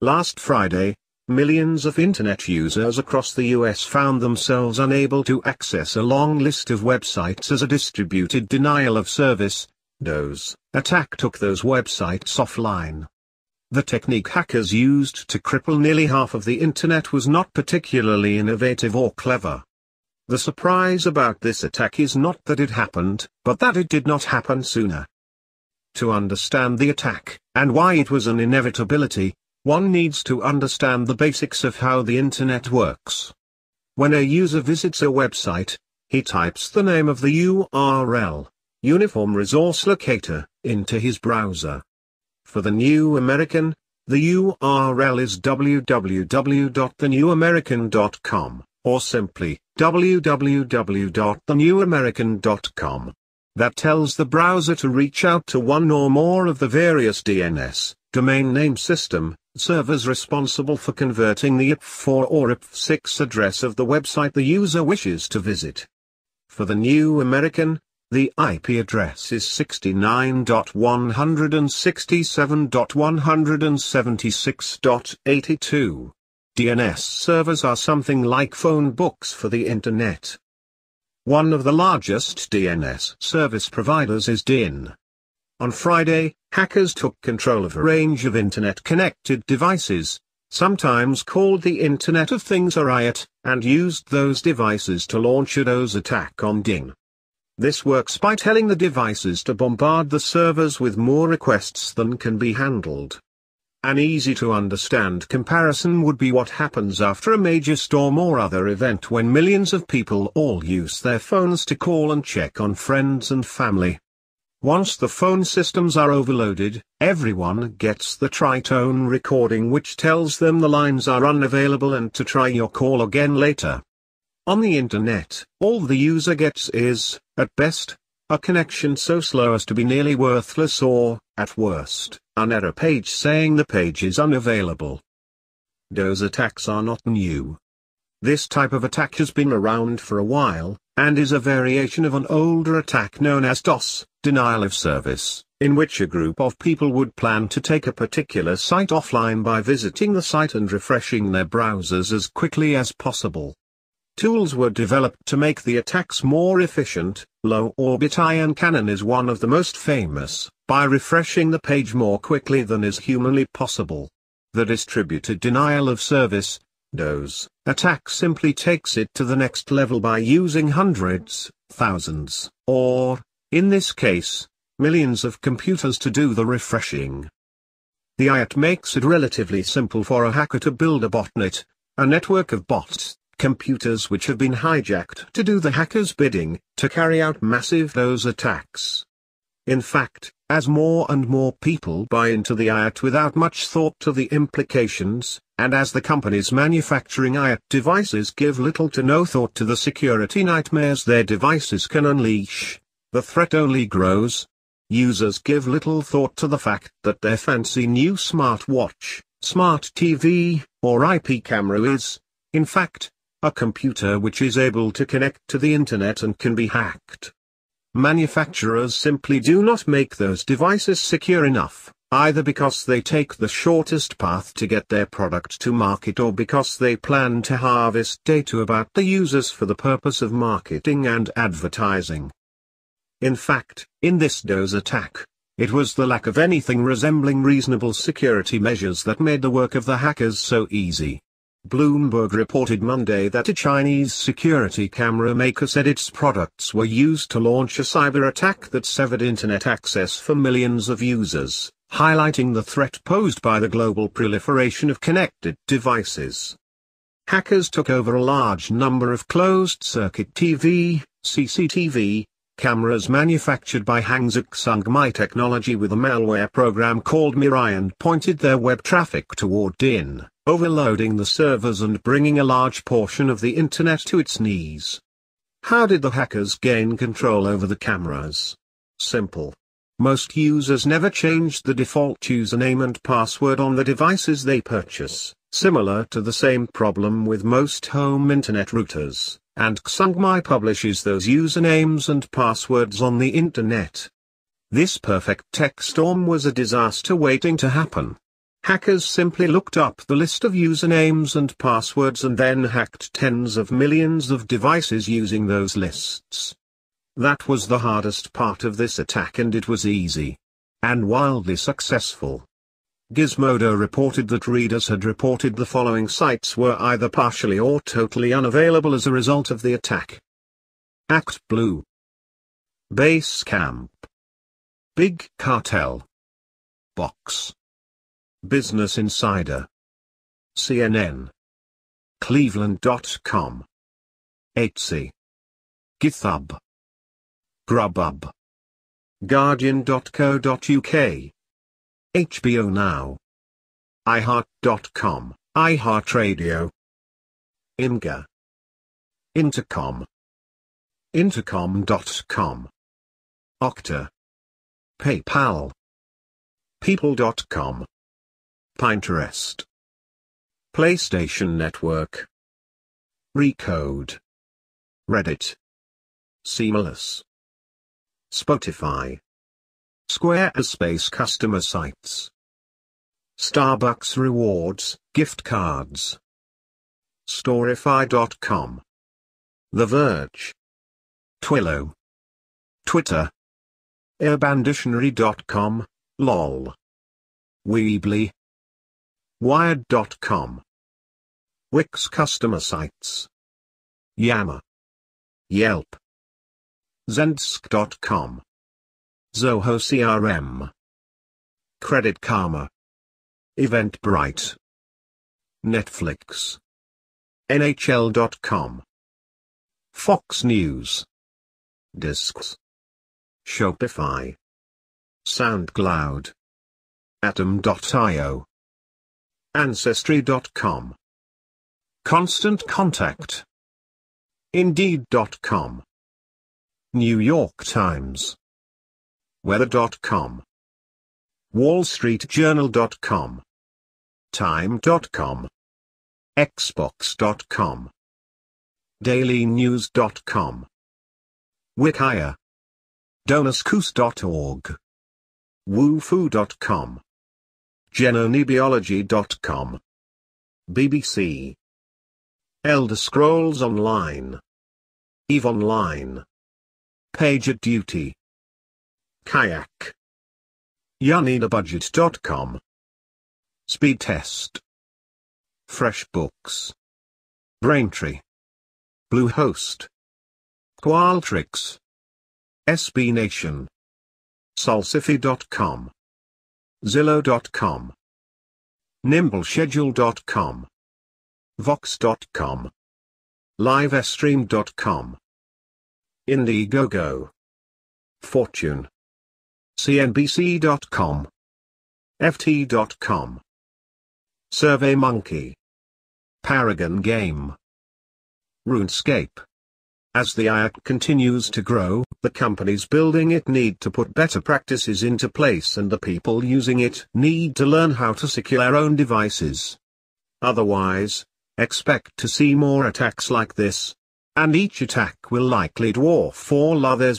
Last Friday, millions of Internet users across the US found themselves unable to access a long list of websites as a distributed denial of service (DOS) attack took those websites offline. The technique hackers used to cripple nearly half of the Internet was not particularly innovative or clever. The surprise about this attack is not that it happened, but that it did not happen sooner. To understand the attack, and why it was an inevitability, one needs to understand the basics of how the Internet works. When a user visits a website, he types the name of the URL, Uniform Resource Locator, into his browser. For the New American, the URL is www.thenewamerican.com, or simply, www.thenewamerican.com. That tells the browser to reach out to one or more of the various DNS, domain name system, servers responsible for converting the IPv4 or IPv6 address of the website the user wishes to visit. For the New American, the IP address is 69.167.176.82. DNS servers are something like phone books for the Internet. One of the largest DNS service providers is DIN. On Friday, hackers took control of a range of Internet-connected devices, sometimes called the Internet of Things or IoT, and used those devices to launch a DOS attack on DIN. This works by telling the devices to bombard the servers with more requests than can be handled. An easy-to-understand comparison would be what happens after a major storm or other event when millions of people all use their phones to call and check on friends and family. Once the phone systems are overloaded, everyone gets the tritone recording which tells them the lines are unavailable and to try your call again later. On the Internet, all the user gets is, at best, a connection so slow as to be nearly worthless or, at worst, an error page saying the page is unavailable. DOS attacks are not new. This type of attack has been around for a while, and is a variation of an older attack known as DOS, denial of service, in which a group of people would plan to take a particular site offline by visiting the site and refreshing their browsers as quickly as possible. Tools were developed to make the attacks more efficient. Low-orbit ion cannon is one of the most famous, by refreshing the page more quickly than is humanly possible. The distributed denial of service, DOS, attack simply takes it to the next level by using hundreds, thousands, or, in this case, millions of computers to do the refreshing. The IoT makes it relatively simple for a hacker to build a botnet, a network of bots, computers which have been hijacked to do the hacker's bidding, to carry out massive DOS attacks. In fact, as more and more people buy into the IoT without much thought to the implications, and as the companies manufacturing IoT devices give little to no thought to the security nightmares their devices can unleash, the threat only grows. Users give little thought to the fact that their fancy new smartwatch, smart TV, or IP camera is, in fact, a computer which is able to connect to the Internet and can be hacked. Manufacturers simply do not make those devices secure enough, either because they take the shortest path to get their product to market or because they plan to harvest data about the users for the purpose of marketing and advertising. In fact, in this DOS attack, it was the lack of anything resembling reasonable security measures that made the work of the hackers so easy. Bloomberg reported Monday that a Chinese security camera maker said its products were used to launch a cyber attack that severed Internet access for millions of users, highlighting the threat posed by the global proliferation of connected devices. Hackers took over a large number of closed-circuit TV, CCTV, cameras manufactured by Hangzhou Xungmai Technology with a malware program called Mirai and pointed their web traffic toward DIN, overloading the servers and bringing a large portion of the Internet to its knees. How did the hackers gain control over the cameras? Simple. Most users never changed the default username and password on the devices they purchase, similar to the same problem with most home Internet routers, and Xungmai publishes those usernames and passwords on the Internet. This perfect tech storm was a disaster waiting to happen. Hackers simply looked up the list of usernames and passwords and then hacked tens of millions of devices using those lists. That was the hardest part of this attack, and it was easy and wildly successful. Gizmodo reported that readers had reported the following sites were either partially or totally unavailable as a result of the attack: ActBlue, Basecamp, Big Cartel, Box, Business Insider, CNN, Cleveland.com, Etsy, GitHub, Grubhub, Guardian.co.uk, HBO Now, iHeart.com, iHeartRadio, Imgur, Intercom, Intercom.com, Okta, PayPal, People.com, Pinterest, PlayStation Network, Recode, Reddit, Seamless, Spotify, Squarespace customer sites, Starbucks rewards, gift cards, Storify.com, The Verge, Twilio, Twitter, AirBandDictionary.com, LOL, Weebly, Wired.com, Wix customer sites, Yammer, Yelp, Zendesk.com, Zoho CRM, Credit Karma, Eventbrite, Netflix, NHL.com, Fox News, Discs, Shopify, SoundCloud, Atom.io, Ancestry.com, Constant Contact, Indeed.com, New York Times, Weather.com, WallStreetJournal.com, Time.com, Xbox.com, DailyNews.com, Wikia, Donascoose.org, Wufoo.com, Genonibiology.com, BBC, Elder Scrolls Online, EVE Online, PagerDuty, Kayak, YaninaBudget.com, Speedtest, FreshBooks, Braintree, Bluehost, Qualtrics, SB Nation, Salsify.com, Zillow.com, NimbleSchedule.com, Vox.com, LiveStream.com, Indiegogo, Fortune, CNBC.com, FT.com, SurveyMonkey, Paragon Game, RuneScape. As the IAC continues to grow, the companies building it need to put better practices into place, and the people using it need to learn how to secure their own devices. Otherwise, expect to see more attacks like this, and each attack will likely dwarf all others.